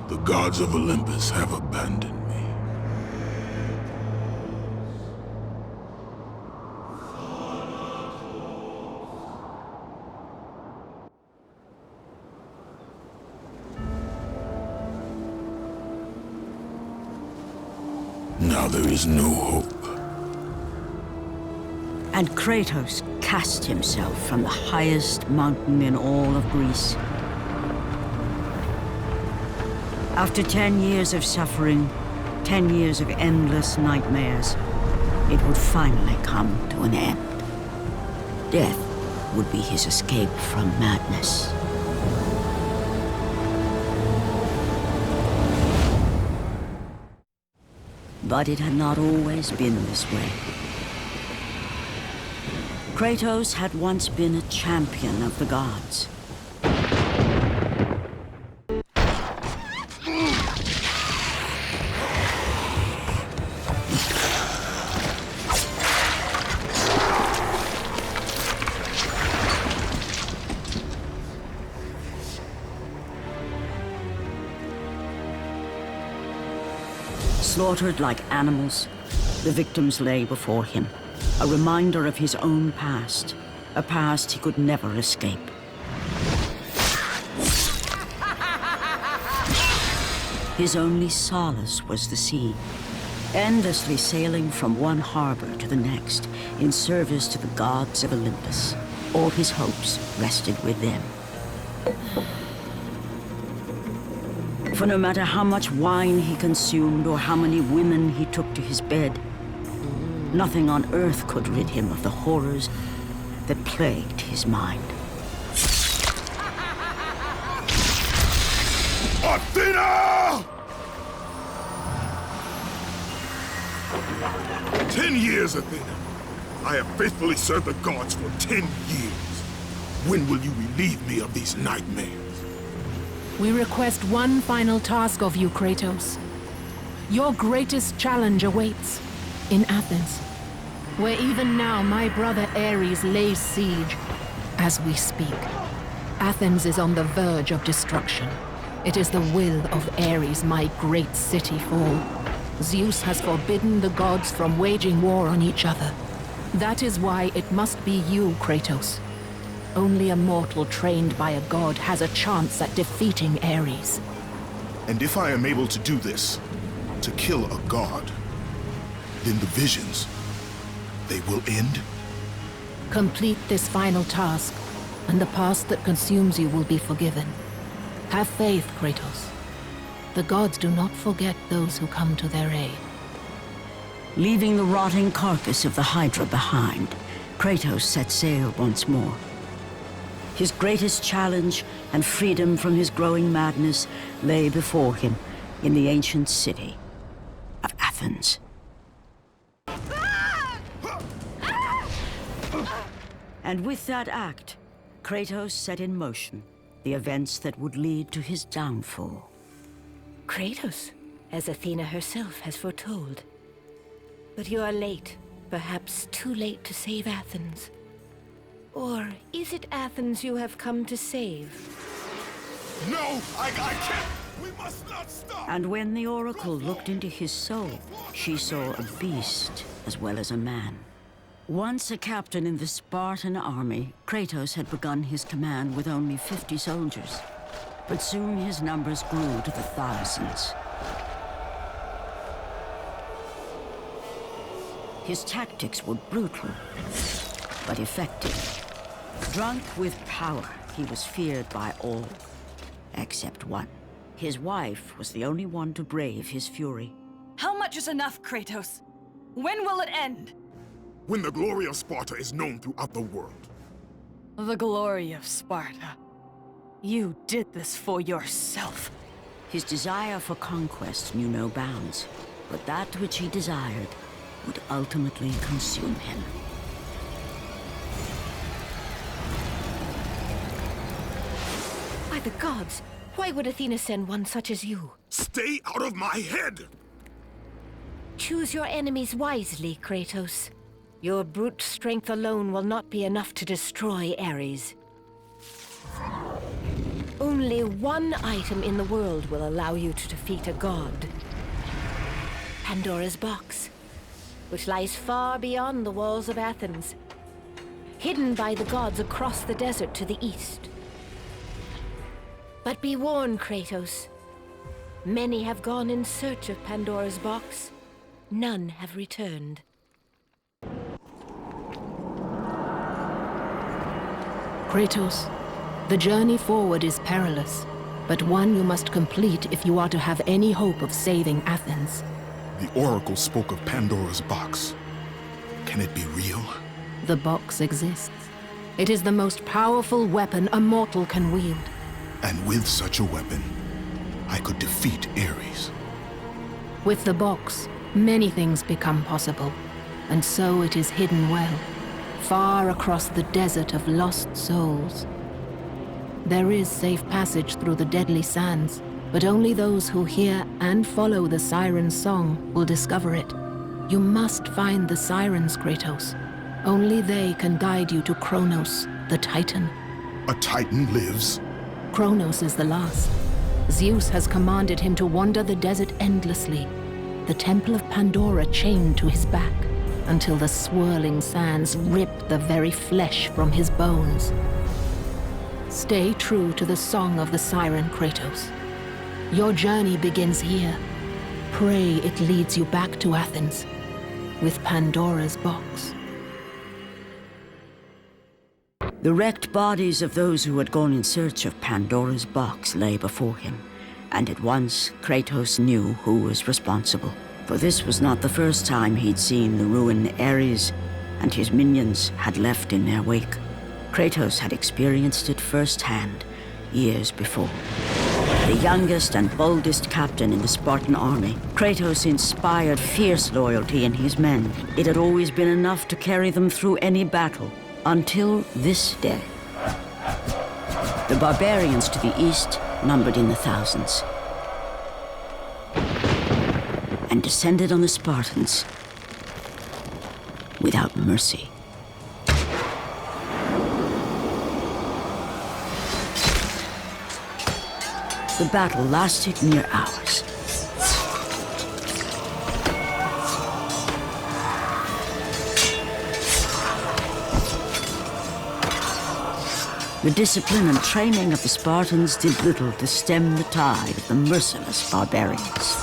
The gods of Olympus have abandoned me. Now there is no hope. And Kratos cast himself from the highest mountain in all of Greece. After 10 years of suffering, 10 years of endless nightmares, it would finally come to an end. Death would be his escape from madness. But it had not always been this way. Kratos had once been a champion of the gods. Slaughtered like animals, the victims lay before him, a reminder of his own past, a past he could never escape. His only solace was the sea, endlessly sailing from one harbor to the next in service to the gods of Olympus. All his hopes rested with them. For no matter how much wine he consumed or how many women he took to his bed, nothing on earth could rid him of the horrors that plagued his mind. Athena! 10 years, Athena. I have faithfully served the gods for 10 years. When will you relieve me of these nightmares? We request one final task of you, Kratos. Your greatest challenge awaits in Athens, where even now my brother Ares lays siege as we speak. Athens is on the verge of destruction. It is the will of Ares my great city fall. Zeus has forbidden the gods from waging war on each other. That is why it must be you, Kratos. Only a mortal trained by a god has a chance at defeating Ares. And if I am able to do this, to kill a god, then the visions, they will end? Complete this final task, and the past that consumes you will be forgiven. Have faith, Kratos. The gods do not forget those who come to their aid. Leaving the rotting carcass of the Hydra behind, Kratos set sail once more. His greatest challenge and freedom from his growing madness lay before him in the ancient city of Athens. And with that act, Kratos set in motion the events that would lead to his downfall. Kratos, as Athena herself has foretold. But you are late, perhaps too late to save Athens. Or is it Athens you have come to save? No, I can't! We must not stop! And when the Oracle looked into his soul, she saw a beast as well as a man. Once a captain in the Spartan army, Kratos had begun his command with only 50 soldiers. But soon his numbers grew to the thousands. His tactics were brutal, but effective. Drunk with power, he was feared by all, except one. His wife was the only one to brave his fury. How much is enough, Kratos? When will it end? When the glory of Sparta is known throughout the world. The glory of Sparta. You did this for yourself. His desire for conquest knew no bounds, but that which he desired would ultimately consume him. By the gods, why would Athena send one such as you? Stay out of my head! Choose your enemies wisely, Kratos. Your brute strength alone will not be enough to destroy Ares. Only Only one item in the world will allow you to defeat a god. Pandora's box, which lies far beyond the walls of Athens, hidden by the gods across the desert to the east. But be warned, Kratos. Many have gone in search of Pandora's box. None have returned. Kratos, the journey forward is perilous, but one you must complete if you are to have any hope of saving Athens. The Oracle spoke of Pandora's box. Can it be real? The box exists. It is the most powerful weapon a mortal can wield. And with such a weapon, I could defeat Ares. With the box, many things become possible, and so it is hidden well, far across the desert of lost souls. There is safe passage through the deadly sands, but only those who hear and follow the siren's song will discover it. You must find the sirens, Kratos. Only they can guide you to Kronos, the Titan. A Titan lives? Kronos is the last. Zeus has commanded him to wander the desert endlessly, the Temple of Pandora chained to his back, until the swirling sands rip the very flesh from his bones. Stay true to the song of the siren, Kratos. Your journey begins here. Pray it leads you back to Athens, with Pandora's box. The wrecked bodies of those who had gone in search of Pandora's box lay before him, and at once Kratos knew who was responsible. For this was not the first time he'd seen the ruin Ares and his minions had left in their wake. Kratos had experienced it firsthand, years before. The youngest and boldest captain in the Spartan army, Kratos inspired fierce loyalty in his men. It had always been enough to carry them through any battle, until this day. The barbarians to the east numbered in the thousands, and descended on the Spartans without mercy. The battle lasted near hours. The discipline and training of the Spartans did little to stem the tide of the merciless barbarians.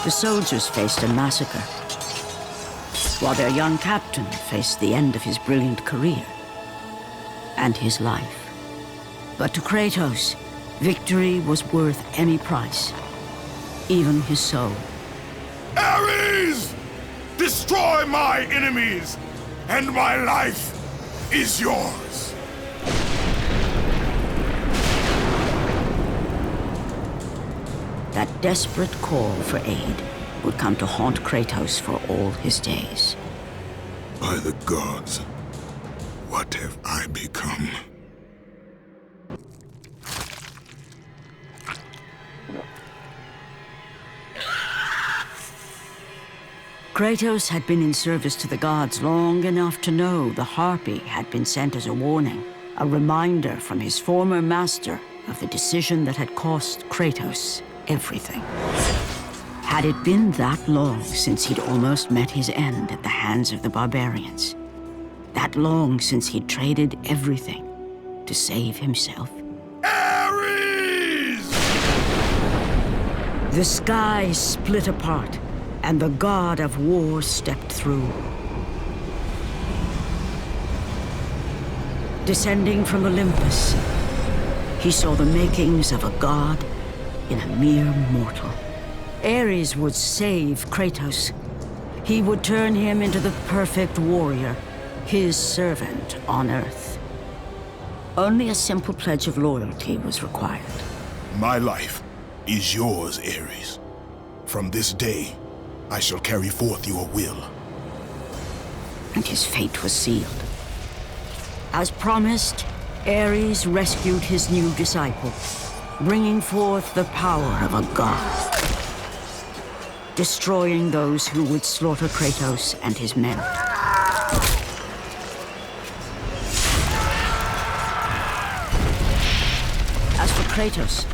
The soldiers faced a massacre, while their young captain faced the end of his brilliant career and his life. But to Kratos, victory was worth any price, even his soul. Ares! Destroy my enemies, and my life is yours. That desperate call for aid would come to haunt Kratos for all his days. By the gods, what have I become? Kratos had been in service to the gods long enough to know the Harpy had been sent as a warning, a reminder from his former master of the decision that had cost Kratos everything. Had it been that long since he'd almost met his end at the hands of the barbarians? That long since he'd traded everything to save himself? Ares! The sky split apart, and the god of war stepped through. Descending from Olympus, he saw the makings of a god in a mere mortal. Ares would save Kratos. He would turn him into the perfect warrior, his servant on Earth. Only a simple pledge of loyalty was required. My life is yours, Ares. From this day, I shall carry forth your will. And his fate was sealed. As promised, Ares rescued his new disciple, bringing forth the power of a god, destroying those who would slaughter Kratos and his men. Kratos.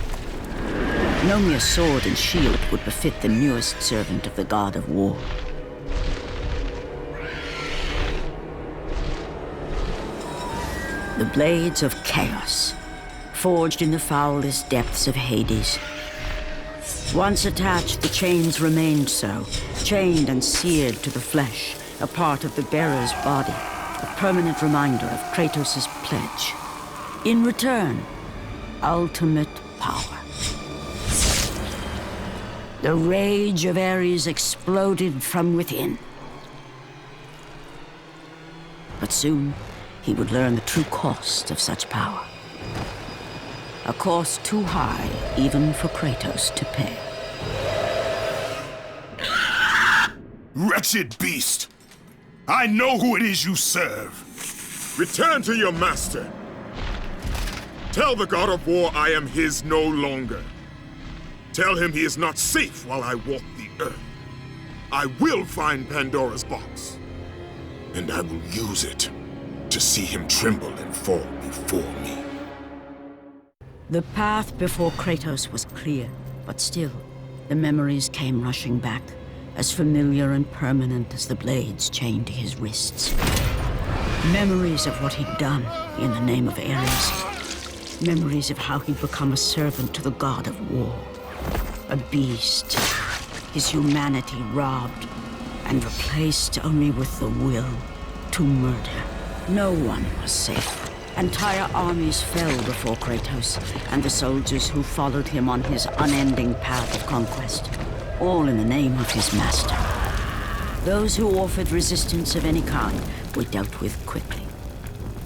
No mere sword and shield would befit the newest servant of the god of war. The blades of chaos, forged in the foulest depths of Hades. Once attached, the chains remained so, chained and seared to the flesh, a part of the bearer's body, a permanent reminder of Kratos' pledge. In return, ultimate power. The rage of Ares exploded from within. But soon, he would learn the true cost of such power. A cost too high even for Kratos to pay. Wretched beast! I know who it is you serve! Return to your master! Tell the god of war I am his no longer. Tell him he is not safe while I walk the earth. I will find Pandora's box. And I will use it to see him tremble and fall before me. The path before Kratos was clear, but still, the memories came rushing back, as familiar and permanent as the blades chained to his wrists. Memories of what he'd done in the name of Ares. Memories of how he'd become a servant to the god of war. A beast, his humanity robbed and replaced only with the will to murder. No one was safe. Entire armies fell before Kratos and the soldiers who followed him on his unending path of conquest, all in the name of his master. Those who offered resistance of any kind were dealt with quickly.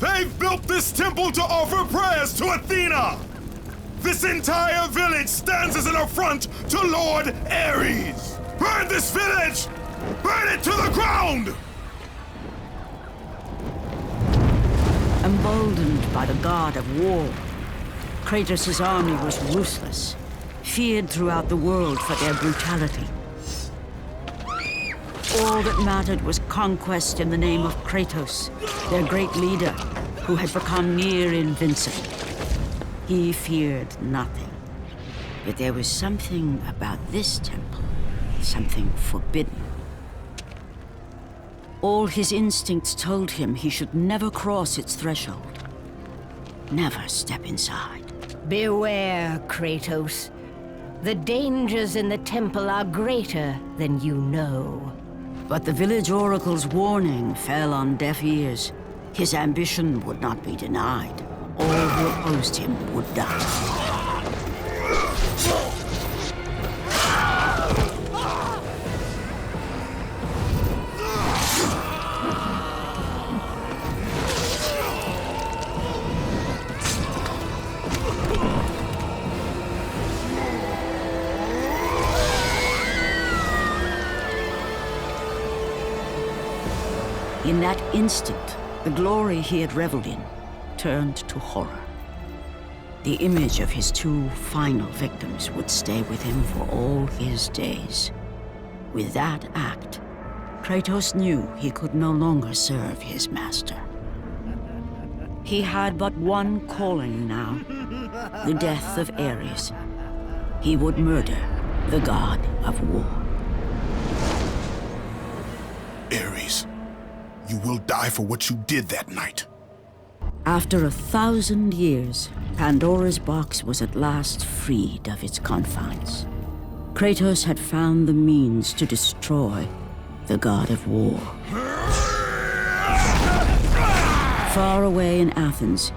They've built this temple to offer prayers to Athena! This entire village stands as an affront to Lord Ares! Burn this village! Burn it to the ground! Emboldened by the god of war, Kratos' army was ruthless, feared throughout the world for their brutality. All that mattered was conquest in the name of Kratos, their great leader, who had become near invincible. He feared nothing. But there was something about this temple, something forbidden. All his instincts told him he should never cross its threshold. Never step inside. Beware, Kratos. The dangers in the temple are greater than you know. But the village oracle's warning fell on deaf ears. His ambition would not be denied. All who opposed him would die. In that instant, the glory he had reveled in turned to horror. The image of his two final victims would stay with him for all his days. With that act, Kratos knew he could no longer serve his master. He had but one calling now, the death of Ares. He would murder the god of war. Ares, you will die for what you did that night. After 1,000 years, Pandora's box was at last freed of its confines. Kratos had found the means to destroy the god of war. Far away in Athens,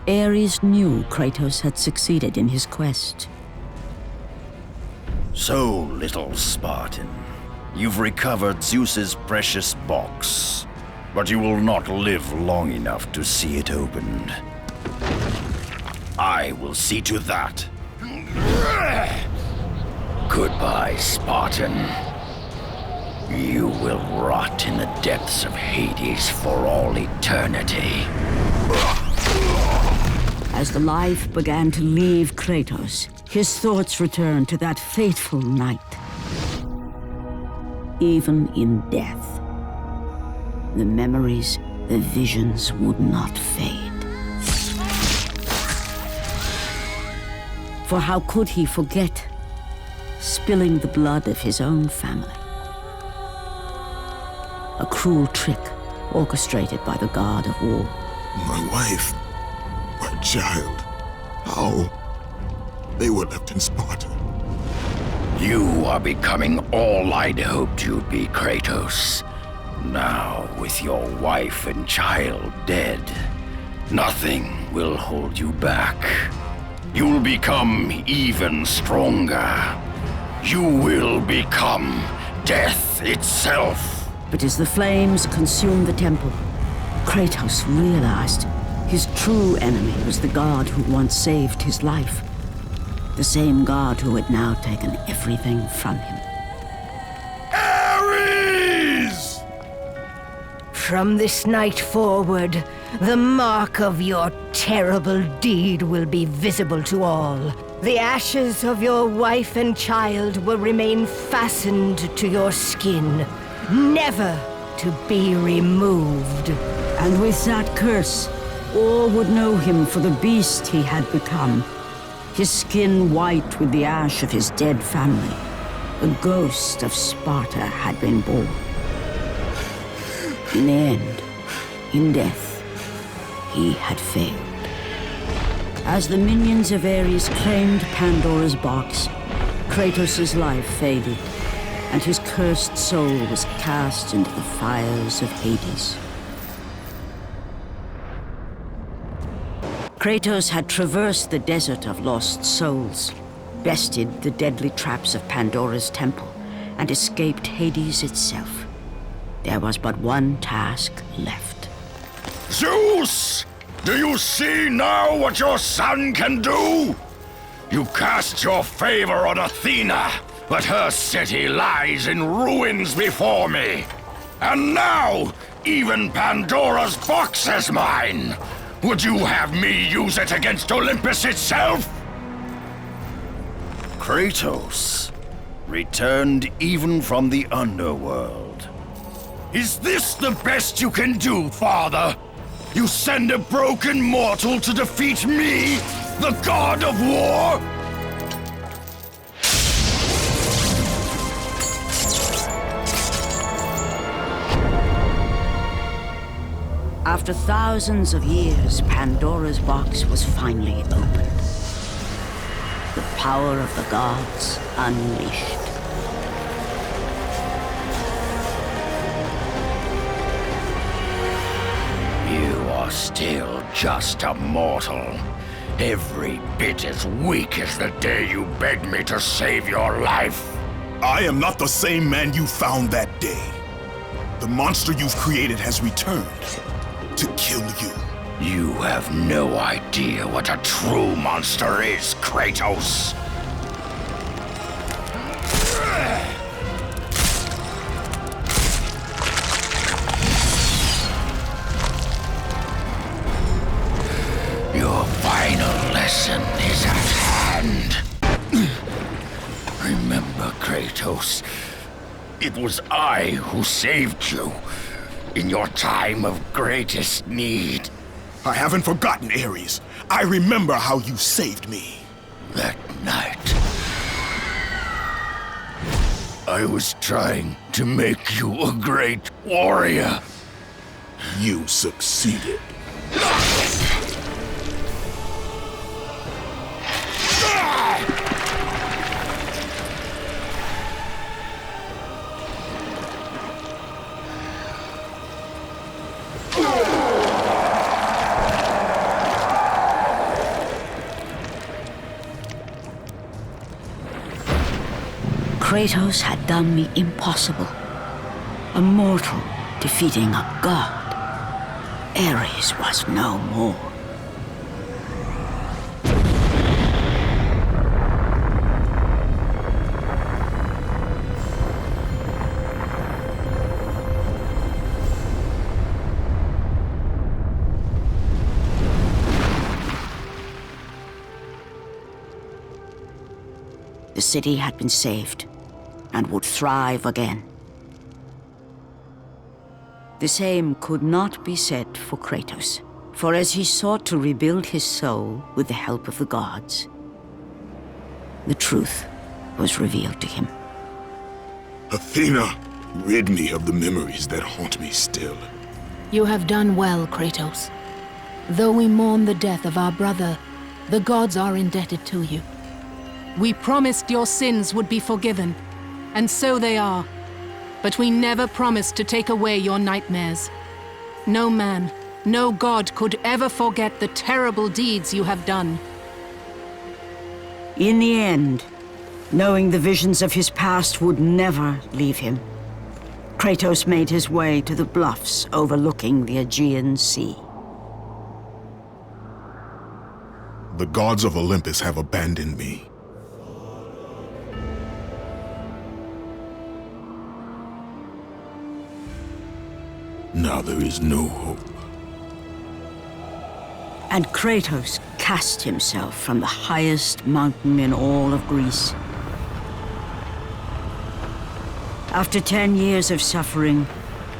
Ares knew Kratos had succeeded in his quest. So, little Spartan, you've recovered Zeus's precious box, but you will not live long enough to see it opened. I will see to that. Goodbye, Spartan. You will rot in the depths of Hades for all eternity. As the life began to leave Kratos, his thoughts returned to that fateful night. Even in death, the memories, the visions would not fade. For how could he forget spilling the blood of his own family? A cruel trick orchestrated by the God of War. My wife, my child, how? They were left in Sparta. You are becoming all I'd hoped you'd be, Kratos. Now, with your wife and child dead, nothing will hold you back. You'll become even stronger. You will become death itself. But as the flames consumed the temple, Kratos realized his true enemy was the god who once saved his life. The same god who had now taken everything from him. Ares! From this night forward, the mark of your terrible deed will be visible to all. The ashes of your wife and child will remain fastened to your skin, never to be removed. And with that curse, all would know him for the beast he had become. His skin white with the ash of his dead family. The ghost of Sparta had been born. In the end, in death, he had failed. As the minions of Ares claimed Pandora's box, Kratos' life faded, and his cursed soul was cast into the fires of Hades. Kratos had traversed the desert of lost souls, bested the deadly traps of Pandora's temple, and escaped Hades itself. There was but one task left. Zeus! Do you see now what your son can do? You cast your favor on Athena, but her city lies in ruins before me. And now, even Pandora's box is mine! Would you have me use it against Olympus itself? Kratos, returned even from the underworld. Is this the best you can do, father? You send a broken mortal to defeat me, the god of war? After thousands of years, Pandora's box was finally opened. The power of the gods unleashed. You are still just a mortal. Every bit as weak as the day you begged me to save your life. I am not the same man you found that day. The monster you've created has returned to kill you. You have no idea what a true monster is, Kratos. Your final lesson is at hand. Remember, Kratos, it was I who saved you in your time of greatest need. I haven't forgotten, Ares. I remember how you saved me. That night, I was trying to make you a great warrior. You succeeded. Kratos had done the impossible. A mortal defeating a god. Ares was no more. The city had been saved and would thrive again. The same could not be said for Kratos, for as he sought to rebuild his soul with the help of the gods, the truth was revealed to him. Athena, rid me of the memories that haunt me still. You have done well, Kratos. Though we mourn the death of our brother, the gods are indebted to you. We promised your sins would be forgiven, and so they are. But we never promised to take away your nightmares. No man, no god could ever forget the terrible deeds you have done. In the end, knowing the visions of his past would never leave him, Kratos made his way to the bluffs overlooking the Aegean Sea. The gods of Olympus have abandoned me. Now there is no hope. And Kratos cast himself from the highest mountain in all of Greece. After 10 years of suffering,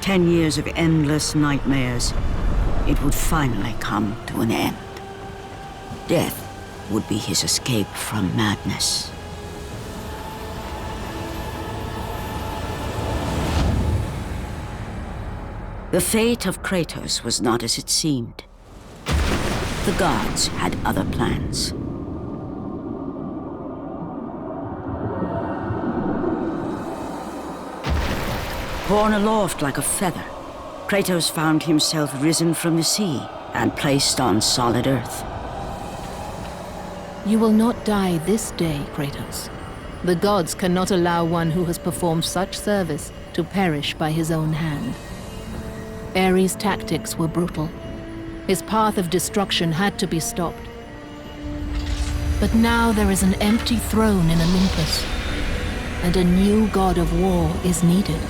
10 years of endless nightmares, it would finally come to an end. Death would be his escape from madness. The fate of Kratos was not as it seemed. The gods had other plans. Borne aloft like a feather, Kratos found himself risen from the sea and placed on solid earth. You will not die this day, Kratos. The gods cannot allow one who has performed such service to perish by his own hand. Ares' tactics were brutal. His path of destruction had to be stopped. But now there is an empty throne in Olympus, and a new god of war is needed.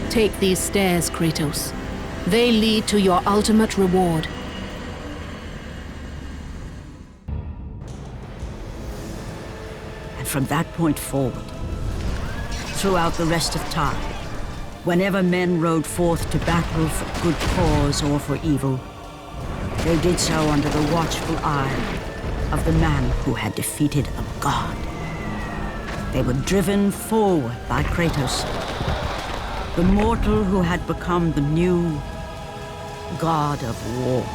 Take these stairs, Kratos. They lead to your ultimate reward. And from that point forward, throughout the rest of time, whenever men rode forth to battle for good cause or for evil, they did so under the watchful eye of the man who had defeated a god. They were driven forward by Kratos, the mortal who had become the new god of war.